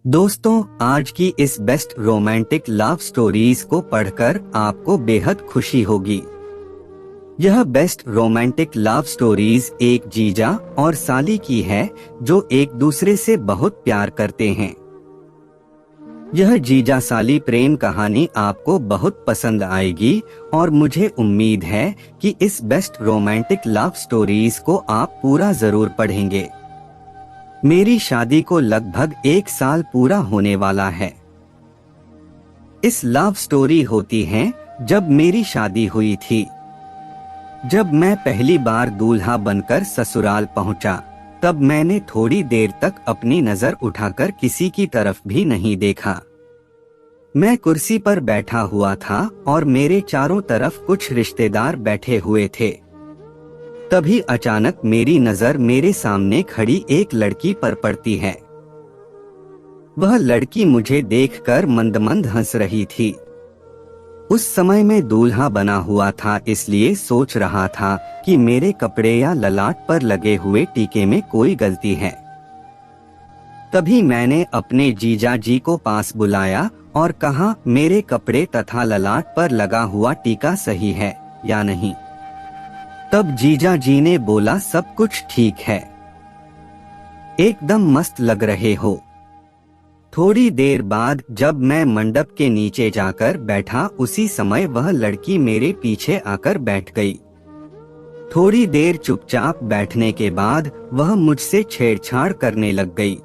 दोस्तों, आज की इस बेस्ट रोमांटिक लव स्टोरीज को पढ़कर आपको बेहद खुशी होगी। यह बेस्ट रोमांटिक लव स्टोरीज एक जीजा और साली की है जो एक दूसरे से बहुत प्यार करते हैं। यह जीजा साली प्रेम कहानी आपको बहुत पसंद आएगी और मुझे उम्मीद है कि इस बेस्ट रोमांटिक लव स्टोरीज को आप पूरा जरूर पढ़ेंगे। मेरी शादी को लगभग 1 साल पूरा होने वाला है। इस लव स्टोरी होती है जब मेरी शादी हुई थी। जब मैं पहली बार दूल्हा बनकर ससुराल पहुंचा, तब मैंने थोड़ी देर तक अपनी नजर उठाकर किसी की तरफ भी नहीं देखा। मैं कुर्सी पर बैठा हुआ था और मेरे चारों तरफ कुछ रिश्तेदार बैठे हुए थे। तभी अचानक मेरी नजर मेरे सामने खड़ी एक लड़की पर पड़ती है। वह लड़की मुझे देखकर मंद मंद हंस रही थी। उस समय मैं दूल्हा बना हुआ था, इसलिए सोच रहा था कि मेरे कपड़े या ललाट पर लगे हुए टीके में कोई गलती है। तभी मैंने अपने जीजा जी को पास बुलाया और कहा, मेरे कपड़े तथा ललाट पर लगा हुआ टीका सही है या नहीं। तब जीजा जी ने बोला, सब कुछ ठीक है, एकदम मस्त लग रहे हो। थोड़ी देर बाद जब मैं मंडप के नीचे जाकर बैठा, उसी समय वह लड़की मेरे पीछे आकर बैठ गई। थोड़ी देर चुपचाप बैठने के बाद वह मुझसे छेड़छाड़ करने लग गई।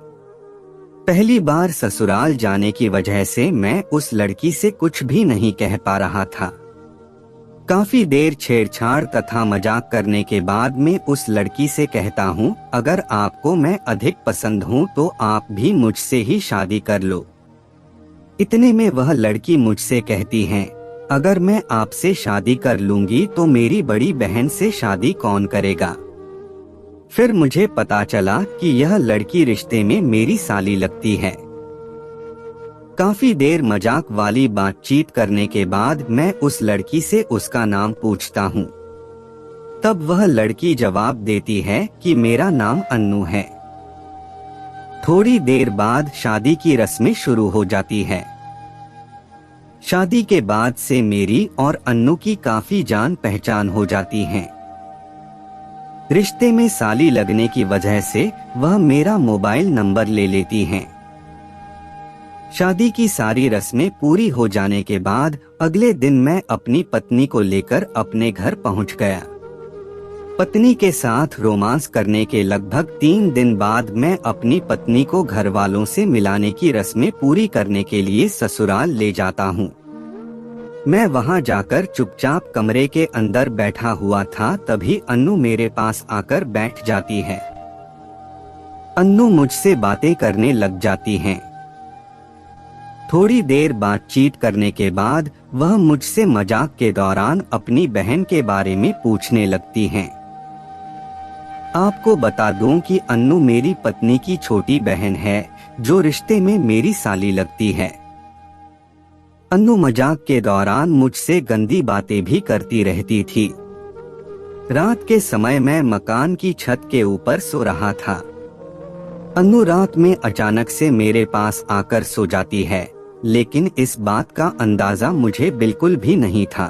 पहली बार ससुराल जाने की वजह से मैं उस लड़की से कुछ भी नहीं कह पा रहा था। काफी देर छेड़छाड़ तथा मजाक करने के बाद मैं उस लड़की से कहता हूँ, अगर आपको मैं अधिक पसंद हूँ तो आप भी मुझसे ही शादी कर लो। इतने में वह लड़की मुझसे कहती है, अगर मैं आपसे शादी कर लूंगी तो मेरी बड़ी बहन से शादी कौन करेगा। फिर मुझे पता चला कि यह लड़की रिश्ते में मेरी साली लगती है। काफी देर मजाक वाली बातचीत करने के बाद मैं उस लड़की से उसका नाम पूछता हूँ। तब वह लड़की जवाब देती है कि मेरा नाम अन्नू है। थोड़ी देर बाद शादी की रस्में शुरू हो जाती है। शादी के बाद से मेरी और अन्नू की काफी जान पहचान हो जाती है। रिश्ते में साली लगने की वजह से वह मेरा मोबाइल नंबर ले लेती हैं। शादी की सारी रस्में पूरी हो जाने के बाद अगले दिन मैं अपनी पत्नी को लेकर अपने घर पहुंच गया। पत्नी के साथ रोमांस करने के लगभग 3 दिन बाद मैं अपनी पत्नी को घर वालों से मिलाने की रस्में पूरी करने के लिए ससुराल ले जाता हूं। मैं वहां जाकर चुपचाप कमरे के अंदर बैठा हुआ था, तभी अन्नू मेरे पास आकर बैठ जाती है। अन्नू मुझसे बातें करने लग जाती हैं। थोड़ी देर बातचीत करने के बाद वह मुझसे मजाक के दौरान अपनी बहन के बारे में पूछने लगती हैं। आपको बता दूं कि अन्नू मेरी पत्नी की छोटी बहन है जो रिश्ते में मेरी साली लगती है। अन्नू मजाक के दौरान मुझसे गंदी बातें भी करती रहती थी। रात के समय मैं मकान की छत के ऊपर सो रहा था। अन्नू रात में अचानक से मेरे पास आकर सो जाती है, लेकिन इस बात का अंदाजा मुझे बिल्कुल भी नहीं था।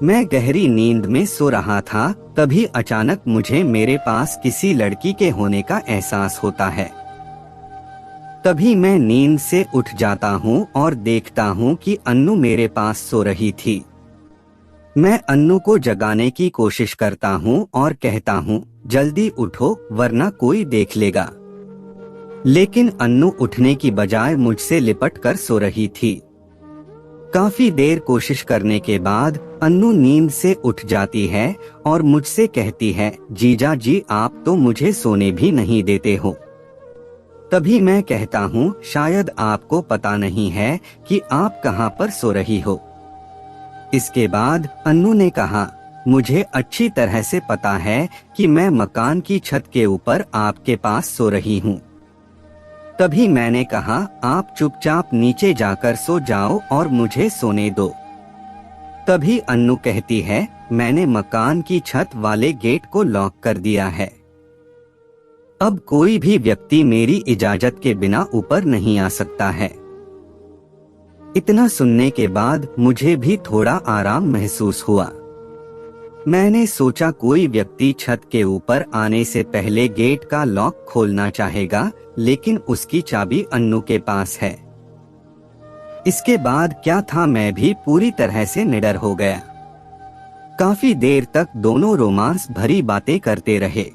मैं गहरी नींद में सो रहा था, तभी अचानक मुझे मेरे पास किसी लड़की के होने का एहसास होता है। तभी मैं नींद से उठ जाता हूँ और देखता हूँ कि अन्नू मेरे पास सो रही थी। मैं अन्नू को जगाने की कोशिश करता हूँ और कहता हूँ, जल्दी उठो वरना कोई देख लेगा। लेकिन अन्नू उठने की बजाय मुझसे लिपट कर सो रही थी। काफी देर कोशिश करने के बाद अन्नू नींद से उठ जाती है और मुझसे कहती है, जीजा जी आप तो मुझे सोने भी नहीं देते हो। तभी मैं कहता हूँ, शायद आपको पता नहीं है कि आप कहाँ पर सो रही हो। इसके बाद अन्नू ने कहा, मुझे अच्छी तरह से पता है कि मैं मकान की छत के ऊपर आपके पास सो रही हूँ। तभी मैंने कहा, आप चुपचाप नीचे जाकर सो जाओ और मुझे सोने दो। तभी अन्नू कहती है, मैंने मकान की छत वाले गेट को लॉक कर दिया है। अब कोई भी व्यक्ति मेरी इजाजत के बिना ऊपर नहीं आ सकता है। इतना सुनने के बाद मुझे भी थोड़ा आराम महसूस हुआ। मैंने सोचा कोई व्यक्ति छत के ऊपर आने से पहले गेट का लॉक खोलना चाहेगा, लेकिन उसकी चाबी अन्नू के पास है। इसके बाद क्या था, मैं भी पूरी तरह से निडर हो गया। काफी देर तक दोनों रोमांस भरी बातें करते रहे।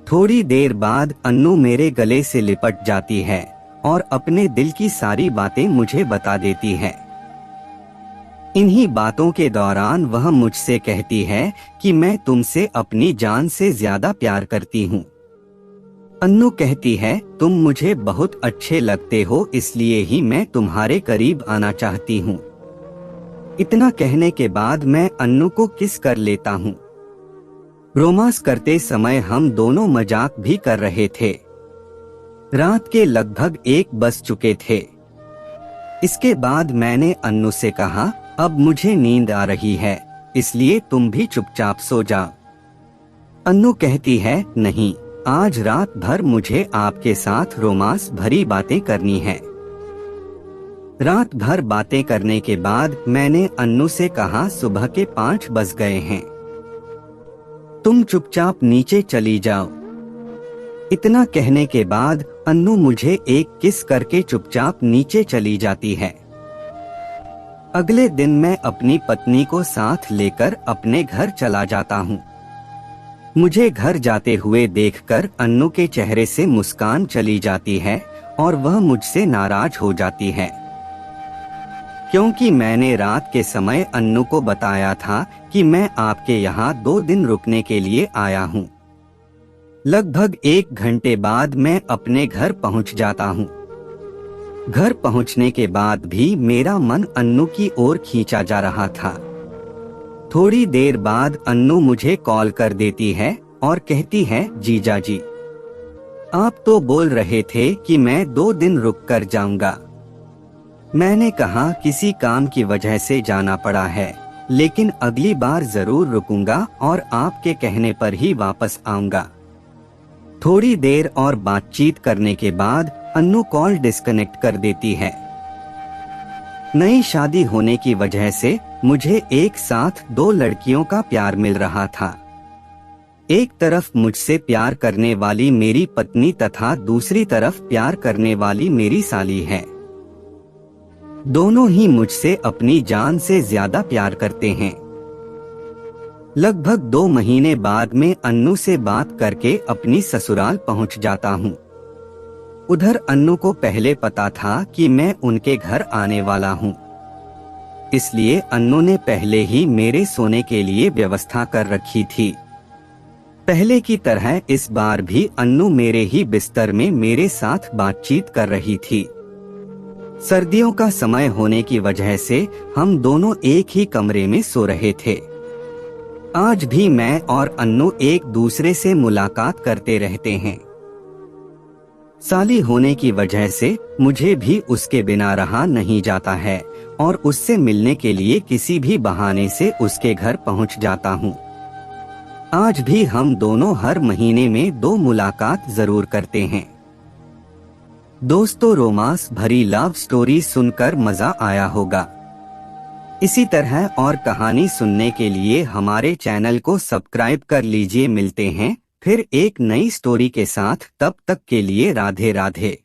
थोड़ी देर बाद अन्नू मेरे गले से लिपट जाती है और अपने दिल की सारी बातें मुझे बता देती है। इन्हीं बातों के दौरान वह मुझसे कहती है कि मैं तुमसे अपनी जान से ज्यादा प्यार करती हूँ। अन्नू कहती है, तुम मुझे बहुत अच्छे लगते हो, इसलिए ही मैं तुम्हारे करीब आना चाहती हूँ। इतना कहने के बाद मैं अन्नू को किस कर लेता हूँ। रोमांस करते समय हम दोनों मजाक भी कर रहे थे। रात के लगभग 1 बज चुके थे। इसके बाद मैंने अन्नू से कहा, अब मुझे नींद आ रही है, इसलिए तुम भी चुपचाप सो जाओ। अन्नू कहती है, नहीं, आज रात भर मुझे आपके साथ रोमांस भरी बातें करनी है। रात भर बातें करने के बाद मैंने अन्नू से कहा, सुबह के 5 बज गए हैं, तुम चुपचाप नीचे चली जाओ। इतना कहने के बाद अन्नू मुझे एक किस करके चुपचाप नीचे चली जाती है। अगले दिन मैं अपनी पत्नी को साथ लेकर अपने घर चला जाता हूँ। मुझे घर जाते हुए देखकर अन्नू के चेहरे से मुस्कान चली जाती है और वह मुझसे नाराज हो जाती है, क्योंकि मैंने रात के समय अन्नू को बताया था कि मैं आपके यहाँ 2 दिन रुकने के लिए आया हूँ। लगभग 1 घंटे बाद मैं अपने घर पहुँच जाता हूँ। घर पहुँचने के बाद भी मेरा मन अन्नू की ओर खींचा जा रहा था। थोड़ी देर बाद अन्नू मुझे कॉल कर देती है और कहती है, जीजा जी, आप तो बोल रहे थे कि मैं 2 दिन रुक कर जाऊंगा। मैंने कहा किसी काम की वजह से जाना पड़ा है, लेकिन अगली बार जरूर रुकूंगा और आपके कहने पर ही वापस आऊंगा। थोड़ी देर और बातचीत करने के बाद अन्नू कॉल डिस्कनेक्ट कर देती है। नई शादी होने की वजह से मुझे एक साथ 2 लड़कियों का प्यार मिल रहा था। एक तरफ मुझसे प्यार करने वाली मेरी पत्नी तथा दूसरी तरफ प्यार करने वाली मेरी साली है। दोनों ही मुझसे अपनी जान से ज्यादा प्यार करते हैं। लगभग 2 महीने बाद में अन्नू से बात करके अपनी ससुराल पहुंच जाता हूं। उधर अन्नू को पहले पता था कि मैं उनके घर आने वाला हूं, इसलिए अन्नू ने पहले ही मेरे सोने के लिए व्यवस्था कर रखी थी। पहले की तरह इस बार भी अन्नू मेरे ही बिस्तर में मेरे साथ बातचीत कर रही थी। सर्दियों का समय होने की वजह से हम दोनों एक ही कमरे में सो रहे थे। आज भी मैं और अन्नू एक दूसरे से मुलाकात करते रहते हैं। साली होने की वजह से मुझे भी उसके बिना रहा नहीं जाता है और उससे मिलने के लिए किसी भी बहाने से उसके घर पहुंच जाता हूं। आज भी हम दोनों हर महीने में 2 मुलाकात जरूर करते हैं। दोस्तों, रोमांस भरी लव स्टोरी सुनकर मजा आया होगा। इसी तरह और कहानी सुनने के लिए हमारे चैनल को सब्सक्राइब कर लीजिए। मिलते हैं फिर एक नई स्टोरी के साथ, तब तक के लिए राधे राधे।